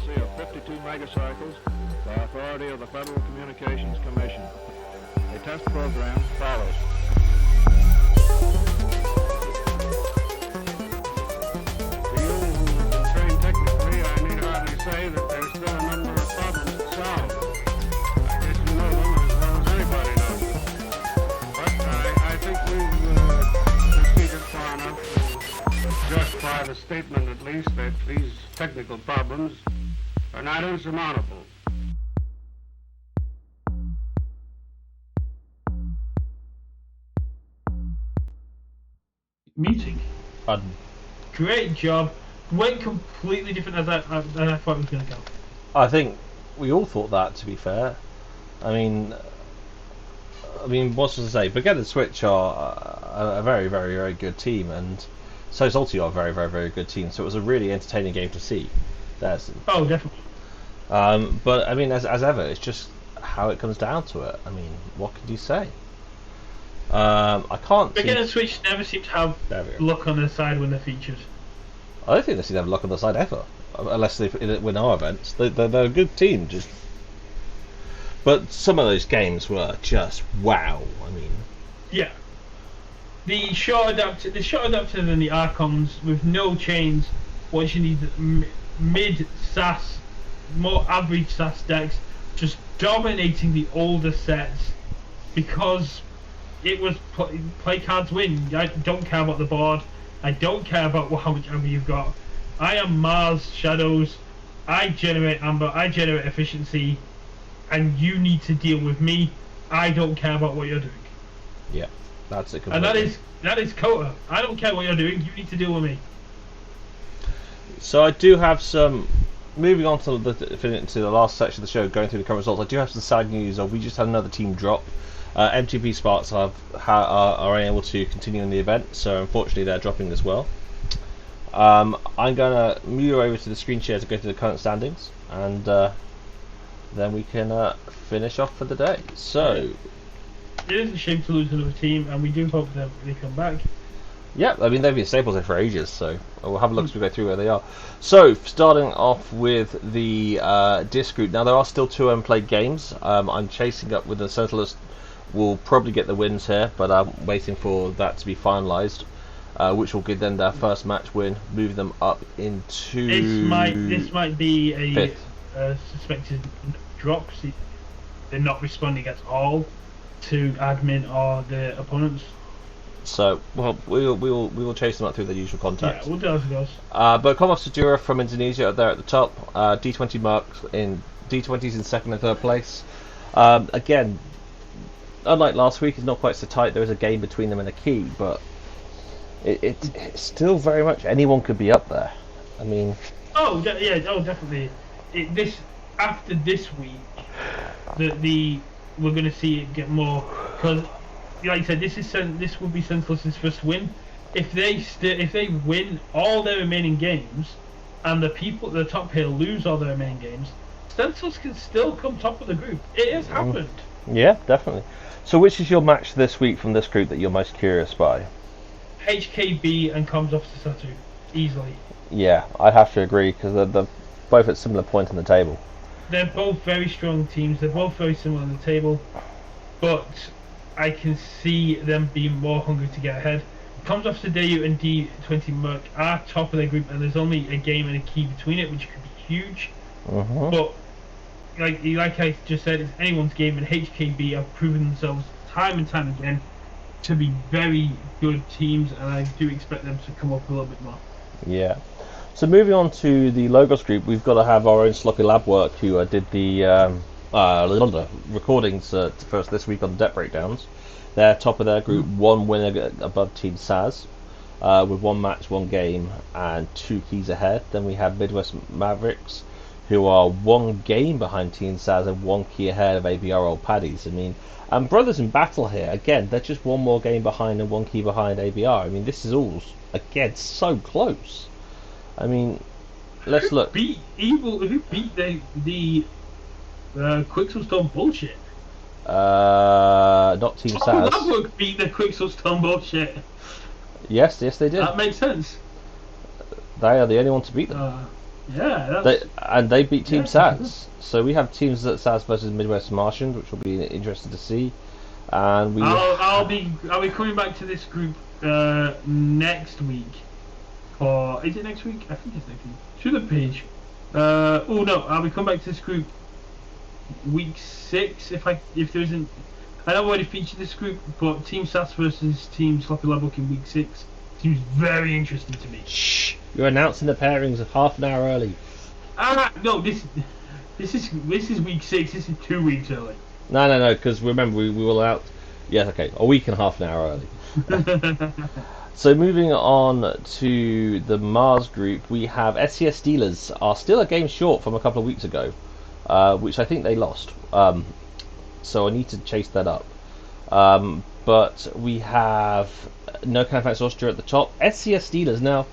frequency of 52 megacycles by authority of the Federal Communications Commission. A test program follows. To you who've been trained technically, I need hardly say that there's still a number of problems to solve. I guess you know them as well as anybody knows them. But I think we've proceeded far enough to justify the statement, at least, that these technical problems are not insurmountable. Muting. Pardon. Great job. Went completely different as I thought it was going to go. I think we all thought that, to be fair. I mean, what's to say? But again, the Switch are a very, very, very good team, and so Salty are a very, very, very good team. So it was a really entertaining game to see. Oh, definitely. But I mean, as ever, it's just how it comes down to it. I mean, what can you say? I can't. Again, the Switch never seems to have luck on their side when they're featured. I don't think they seem to have luck on their side ever, unless they win our events. They're a good team, just. But some of those games were just wow. I mean, yeah. The short adapter than the Archons with no chains. What you need, mid SAS, more average SAS decks, just dominating the older sets because it was play cards win. I don't care about the board. I don't care about how much amber you've got. I am Mars Shadows. I generate amber. I generate efficiency, and you need to deal with me. I don't care about what you're doing. Yeah, that's it. And that is KOTE. I don't care what you're doing. You need to deal with me. So I do have some. Moving on to the last section of the show, going through the current results. I do have some sad news. We just had another team drop. MTP Sparks are unable to continue in the event, so unfortunately they're dropping as well. I'm going to move over to the screen share to go through the current standings, and then we can finish off for the day. So it is a shame to lose another team, and we do hope that they come back. Yeah, I mean they've been staples there for ages, so we'll have a look as we go through where they are. So starting off with the disc group. Now there are still two unplayed games. I'm chasing up with the Sentinelist. Will probably get the wins here, but I'm waiting for that to be finalised, which will give them their first match win, move them up into. This might be a suspected drop. They're not responding at all to admin or the opponents. So well, we will chase them up through the usual contacts. Yeah, we'll do as it goes. But Komos Sajura from Indonesia are there at the top. D20 marks in D20s in second and third place. Again. Unlike last week, it's not quite so tight. There is a game between them and a key, but it's still very much anyone could be up there. I mean, definitely. After this week, we're going to see it get more because, like I said, this will be Senseless's first win. If they win all their remaining games, and the top here lose all their remaining games, Senseless can still come top of the group. It has happened. Yeah, definitely. So which is your match this week from this group that you're most curious by? HKB and Comms Officer Satu, easily. Yeah, I have to agree because they're both at similar point in the table. They're both very strong teams. They're both very similar on the table, but I can see them being more hungry to get ahead. Comms Officer Dayu and D20 Merc are top of their group, and there's only a game and a key between it, which could be huge. But like I just said, it's anyone's game, and HKB have proven themselves time and time again to be very good teams, and I do expect them to come up a little bit more. Yeah. So moving on to the Logos group, we've got to have our own Sloppy Labwork, who did the recordings for us this week on the deck breakdowns. They're top of their group, one winner above Team Saz, with one match, one game, and 2 keys ahead. Then we have Midwest Mavericks, who are 1 game behind Team Saz and 1 key ahead of ABR Old Paddies. I mean, and Brothers in Battle here, again, they're just 1 more game behind and 1 key behind ABR. I mean, this is all, again, so close. I mean, let's look. Who beat the Quicksilverstone bullshit? Not Team Saz. Labwork beat the Quicksilverstone bullshit. Yes, they did. That makes sense. They are the only one to beat them. Yeah, they beat Team Yeah, SAS. So we have Team SAS versus Midwest Martians, which will be interesting to see. And I'll be coming back to this group next week. Or is it next week? I think it's next week. To the page. Oh no, I'll be coming back to this group week 6 if there isn't. I know I've already featured this group, but Team SAS versus Team Sloppy Labwork in week 6 seems very interesting to me. Shh! You're announcing the pairings of half an hour early. No, this is week 6. This is 2 weeks early. No, because remember we will out. Yes, okay, a week and half an hour early. So moving on to the Mars group, we have SCS Steelers are still a game short from a couple of weeks ago, which I think they lost. So I need to chase that up. But we have No Counterfacts Austria at the top. SCS Steelers now.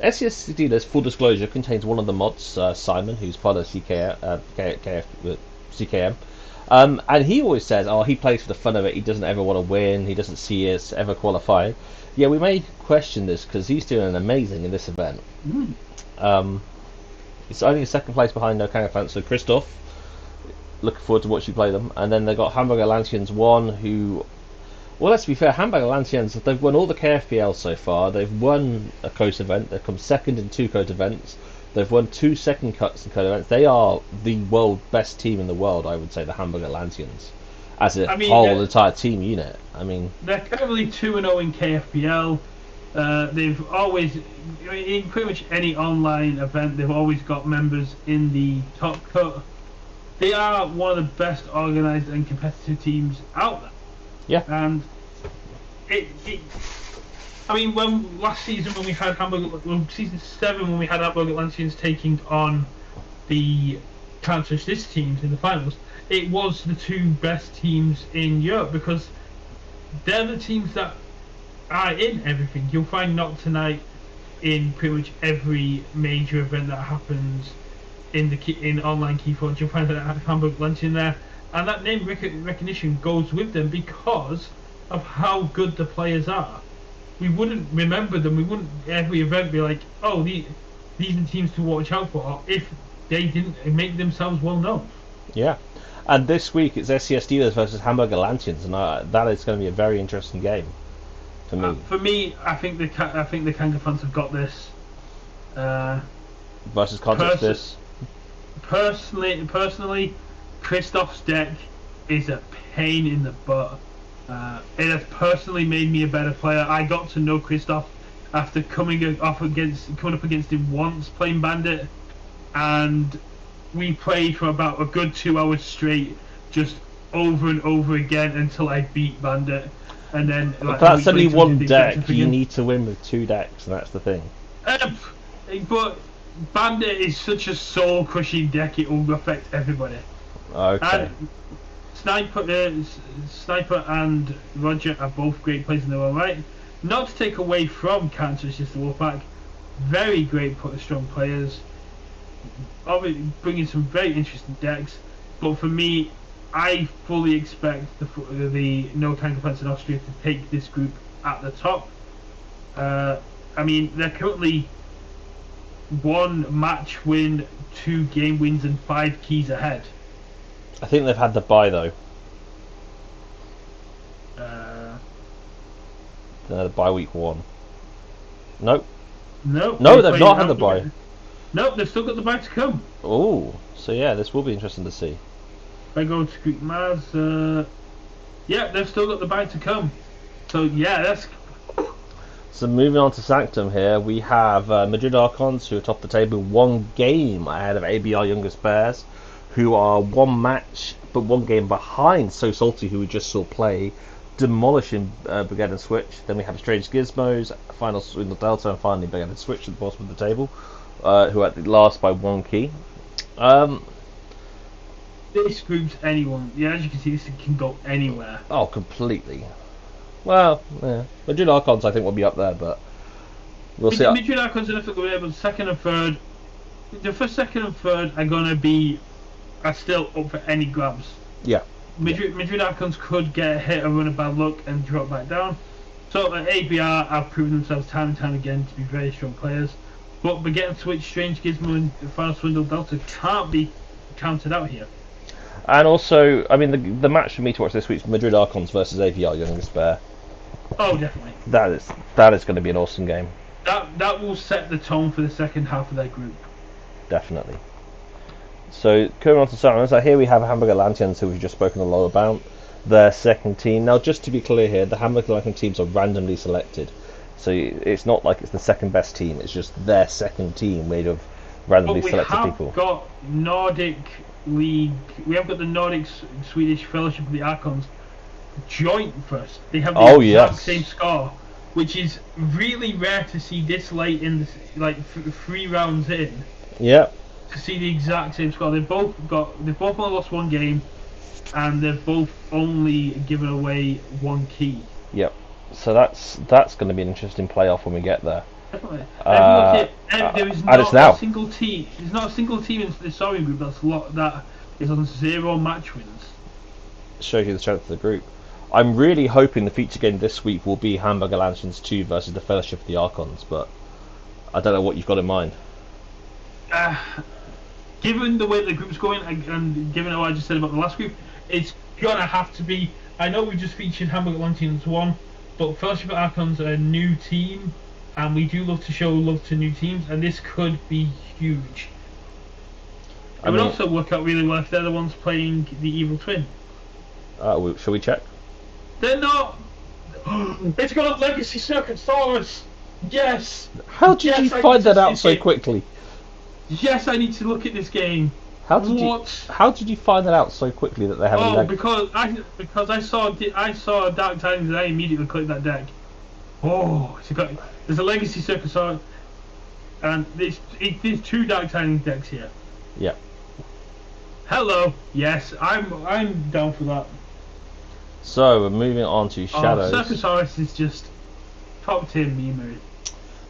SCS Steelers, full disclosure, contains one of the mods, Simon, who's part of CKM. And he always says, he plays for the fun of it. He doesn't ever want to win. He doesn't see us ever qualifying. Yeah, we may question this because he's doing amazing in this event. It's only a second place behind No Counterfacts, so Christoph. Looking forward to watching you play them. And then they've got Hamburger Lancians 1, who... Well, let's be fair, Hamburger Lancians, they've won all the KFPL so far. They've won a KOTE event. They've come second in 2 KOTE events. They've won 2 second cuts in KOTE events. They are the best team in the world, I would say, the Hamburger Lancians. As a whole entire team unit. I mean... They're currently 2-0 in KFPL. They've always... in pretty much any online event, they've always got members in the top cut. They are one of the best organised and competitive teams out there. Yeah. And when last season when we had season 7 when we had Hamburger Lancians taking on the Counter Assist teams in the finals, it was the 2 best teams in Europe because they're the teams that are in everything. You'll find Not Tonight in pretty much every major event that happens in online keyforge. You'll find that Hamburger Lancian there, and that name recognition goes with them because of how good the players are. We wouldn't remember them. We wouldn't every event be like, oh, these are teams to watch out for if they didn't make themselves well known. Yeah, and this week it's SCS Steelers versus Hamburger Lancians, and that is going to be a very interesting game for me. For me, I think the Kanga fans have got this. Versus Contest this. Personally, Christoph's deck is a pain in the butt. It has personally made me a better player. I got to know Christoph after coming up against him once playing Bandit, and we played for about a good 2 hours straight, just over and over again until I beat Bandit. And then that's only one deck. You need to win with 2 decks, and that's the thing. But Bandit is such a soul-crushing deck; it will affect everybody. Okay. And Sniper and Roger are both great players in their own right. Not to take away from Cancer, it's just the Wolfpack. Very great, strong players. Obviously, bringing some very interesting decks. But for me, I fully expect the No Tank Defense in Austria to take this group at the top. They're currently 1 match win, 2 game wins, and 5 keys ahead. I think they've had the bye though. Bye week 1. Nope. No, they've not had the bye. Nope, they've still got the bye to come. Oh, so yeah, this will be interesting to see. If I go to Greek Mars, yeah, they've still got the bye to come. So yeah, that's. So moving on to Sanctum here, we have Madrid Archons, who are top of the table, 1 game ahead of ABR Youngest Bears, who are 1 match but 1 game behind So Salty, who we just saw play, demolishing Brigade and Switch. Then we have Strange Gizmos, final Swindle Delta, and finally Brigade and Switch at the bottom of the table, who are at the last by 1 key. This group's anyone. Yeah, as you can see, this can go anywhere. Oh, completely. Well, yeah. Madrid Archons I think will be up there, but we'll see. Madrid Archons are definitely able. 2nd and 3rd. The first, 2nd, and 3rd are going to be still up for any grabs. Yeah. Madrid Archons could get a hit or run of bad luck and drop back down. So ABR have proven themselves time and time again to be very strong players. But Baguette Switch, Strange Gizmo, and Final Swindle Delta can't be counted out here. And also, I mean, the match for me to watch this week is Madrid Archons versus AVR Young and Despair. Oh, definitely. That is going to be an awesome game. That will set the tone for the second half of their group. Definitely. So, coming on to Silence, here we have Hamburger Lanterns, who we've just spoken a lot about. Their second team. Now, just to be clear here, the Hamburger Lanterns teams are randomly selected. So, it's not like it's the second best team, it's just their second team made of randomly selected people. We have got Nordic League, we have got the Nordic Swedish Fellowship of the Archons joint first. They have the exact same score, which is really rare to see this late in the, like 3 rounds in. Yeah. To see the exact same score. They've both only lost 1 game, and they've both only given away 1 key. Yep. So that's going to be an interesting playoff when we get there. Definitely. There is not a single team. There's not a single team in the Soaring group that is on 0 match wins. Shows you the strength of the group. I'm really hoping the feature game this week will be Hamburger Lanterns 2 versus the Fellowship of the Archons, but I don't know what you've got in mind. Given the way the group's going, and given what I just said about the last group, it's gonna have to be. I know we just featured Hamburger Lanterns 1, but Fellowship of Archons are a new team, and we do love to show love to new teams, and this could be huge. It would also work out really well if they're the ones playing the Evil Twin. Shall we check? They're not. It's got a Legacy Circusaurus. Yes. How did you find that out so quickly? Yes, I need to look at this game. How did you find that out so quickly that they have a because I saw Dark Tidings and I immediately clicked that deck. Oh, there's a Legacy Circusaurus, and there's 2 Dark Tidings decks here. Yeah. Hello. Yes, I'm down for that. So we're moving on to Shadows. Circusaurus is just top tier memery.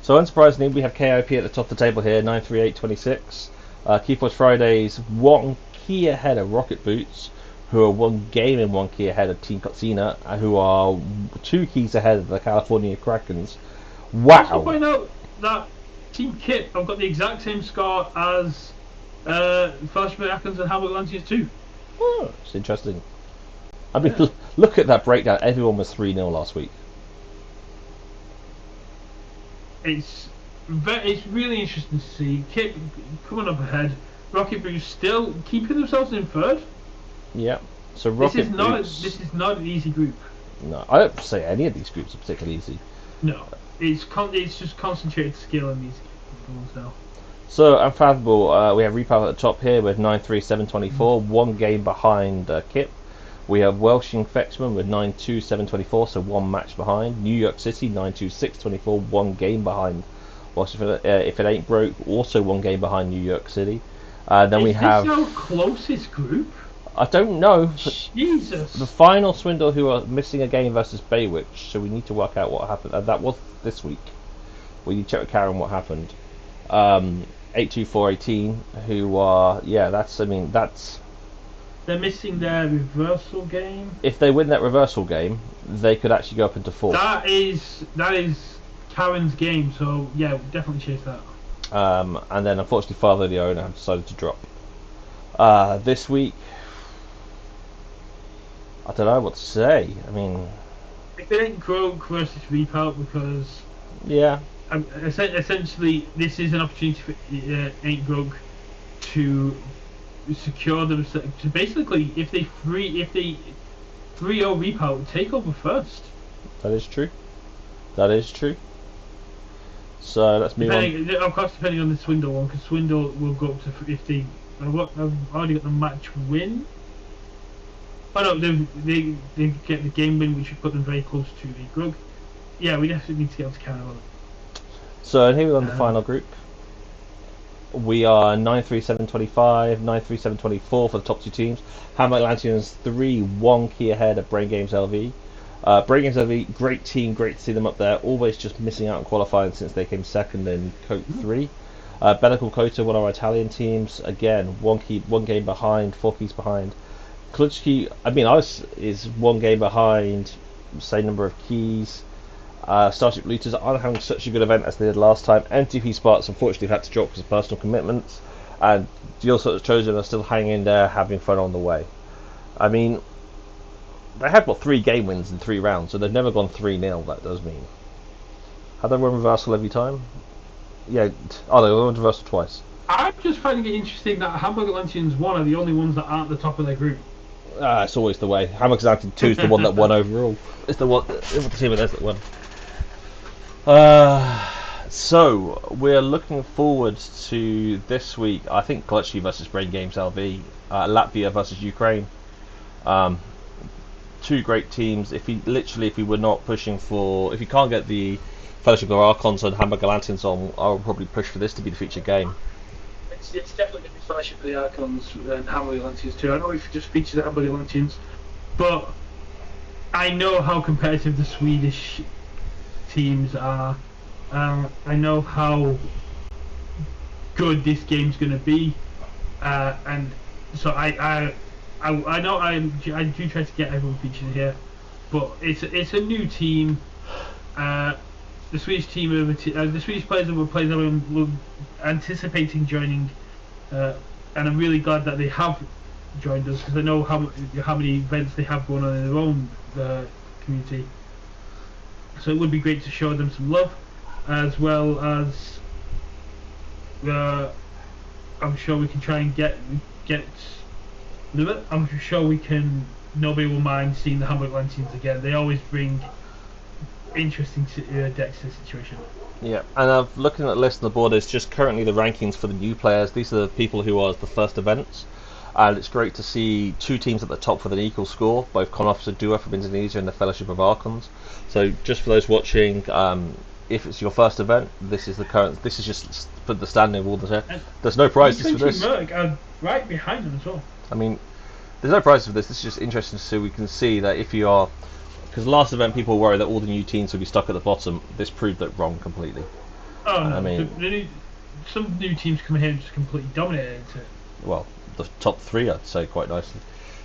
So unsurprisingly, we have KOP at the top of the table here, 93826. Keyforge Fridays 1 key ahead of Rocket Boots, who are 1 game and 1 key ahead of Team Kotsina, who are 2 keys ahead of the California Krakens. Wow! I also point out that Team Kit have got the exact same score as Fellowship of Archons and Hamburger Lanterns 2. Oh, it's interesting. I mean, look at that breakdown. Everyone was 3-0 last week. It's really interesting to see Kit coming up ahead. Rocket Boots still keeping themselves in 3rd. Yeah. So Rocket Boots. This is not an easy group. No, I don't say any of these groups are particularly easy. No, it's just concentrated skill in these ones now. So Unfathomable, we have Repower at the top here with 93724, 1 game behind Kip. We have Welshing Fetchman with 92724, so 1 match behind. New York City 92624, 1 game behind. If it ain't broke, also 1 game behind New York City. Then we have. Is this our closest group? I don't know. Jesus. The final Swindle, who are missing a game versus Baywitch, so we need to work out what happened. That was this week. We need to check with Karen what happened. 82418, who are that's. They're missing their reversal game. If they win that reversal game, they could actually go up into 4th. That is Karen's game, so yeah, definitely chase that. And then unfortunately Father the owner have decided to drop. This week, I don't know what to say. I mean, if it ain't Croak versus Repout, because essentially this is an opportunity for Ain't Croak to secure them. To basically, if they 3-0 Repout, take over first. That is true. So let's move on. Of course, depending on the Swindle one, because Swindle will go up to 50. I've already got the match win. Oh no, they get the game win, which would put them very close to the Grug. Yeah, we definitely need to get up to Canada. So here we're on the final group. We are 93725, 93724 for the top 2 teams. Hamburg Lanterns 3, 1 key ahead of Brain Games LV. Brain Games LV, great team, great to see them up there. Always just missing out on qualifying since they came 2nd in KOTE 3. Better KOTE, one of our Italian teams. Again, 1 game behind, 4 keys behind. Kluczki, is 1 game behind, same number of keys. Starship Looters aren't having such a good event as they did last time. NTP Sparks unfortunately had to drop because of personal commitments, and Your Sort of Chosen are still hanging in there, having fun on the way. I mean, they have got 3 game wins in 3 rounds, so they've never gone 3-0. That does mean. Have they won reversal every time? Yeah. Oh, they won reversal twice. I'm just finding it interesting that Hamburg Atlanteans 1 are the only ones that aren't the top of their group. It's always the way. Hamburg Atlantean 2 is the one that won overall. It's the one. It was the team of theirs that won. So we're looking forward to this week. I think Clutchy versus Brain Games LV, Latvia versus Ukraine. 2 great teams. If we were not pushing for, if you can't get the Fellowship of Archons and Hamburg Atlanteans on, I'll probably push for this to be the featured game. It's definitely going to be Fellowship of the Archons and Hamburg Atlanteans too. I know we've just featured the Hamburg Atlanteans, but I know how competitive the Swedish teams are. I know how good this game's going to be, and so I know I do try to get everyone featured here, but it's a new team. The Swedish team, the Swedish players that were anticipating joining, and I'm really glad that they have joined us because I know how many events they have going on in their own community. So it would be great to show them some love, as well as I'm sure we can try and get. I'm sure we can. Nobody will mind seeing the Hamburg Atlanteans again. They always bring interesting decks to the situation. Yeah, and I'm looking at the list on the board. It's just currently the rankings for the new players. These are the people who are the first events, and it's great to see 2 teams at the top with an equal score. Both Con Officer Dua from Indonesia and the Fellowship of Archons. So just for those watching, if it's your first event, this is the current. This is just put the standing of all the. There's no prizes for this. Merc are right behind them as well. I mean, there's no prizes for this. This is just interesting so we can see that if you are. Because last event people worried that all the new teams would be stuck at the bottom. This proved that wrong completely. Oh no! I mean, some new teams come here and just completely dominate it. Well, the top 3 I'd say quite nicely,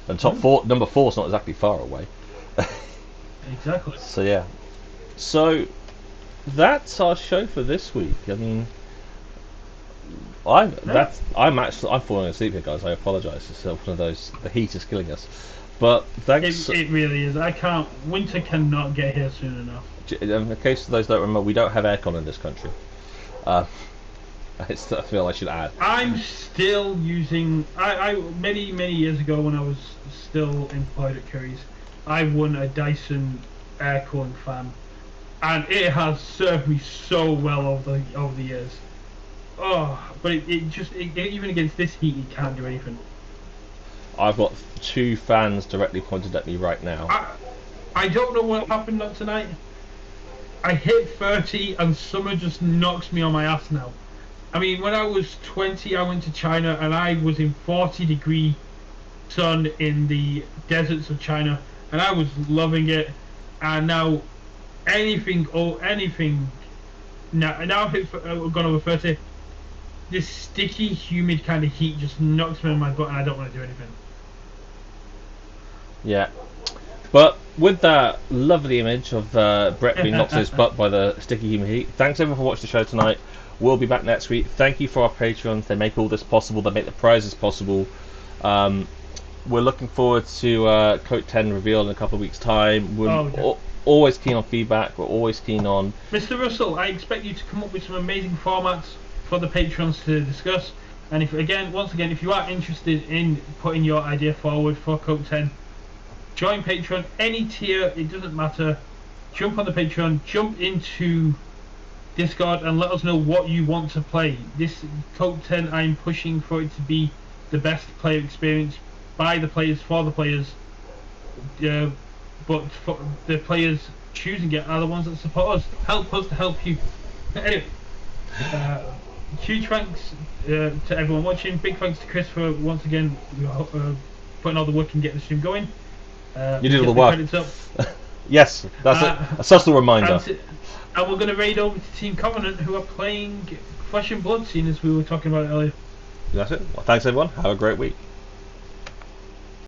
and top 4, number 4 is not exactly far away. Exactly. So yeah, so that's our show for this week. I mean, I'm falling asleep here, guys. I apologise. It's one of those. The heat is killing us. But thanks. It really is. Winter cannot get here soon enough. In case those don't remember, we don't have aircon in this country. I feel I should add. I'm still using. I many years ago when I was still employed at Curry's, I won a Dyson air cooling fan, and it has served me so well over the years. Oh, but it even against this heat, it can't do anything. I've got 2 fans directly pointed at me right now. I don't know what happened tonight. I hit 30 and summer just knocks me on my ass now. I mean, when I was 20, I went to China and I was in 40-degree sun in the deserts of China, and I was loving it. And now, anything now I've gone over 30. This sticky, humid kind of heat just knocks me on my butt, and I don't want to do anything. Yeah, but with that lovely image of Brett being knocked on his butt by the sticky humid heat, thanks everyone for watching the show tonight. We'll be back next week. Thank you for our Patreons. They make all this possible. They make the prizes possible. We're looking forward to KOTE 10 reveal in a couple of weeks' time. We're always keen on feedback. We're always keen on... Mr. Russell, I expect you to come up with some amazing formats for the Patrons to discuss. And once again, if you are interested in putting your idea forward for KOTE 10, join Patreon, any tier, it doesn't matter. Jump on the Patreon, jump into Discord and let us know what you want to play. This KOTE 10, I'm pushing for it to be the best player experience by the players, for the players. But for the players choosing it are the ones that support us. Help us to help you. Anyway, huge thanks to everyone watching. Big thanks to Chris for once again putting all the work and getting the stream going. You did all the work. Yes, that's a subtle reminder. And we're going to raid over to Team Covenant, who are playing Flesh and Blood, seeing as we were talking about it earlier. That's it. Well, thanks everyone. Have a great week.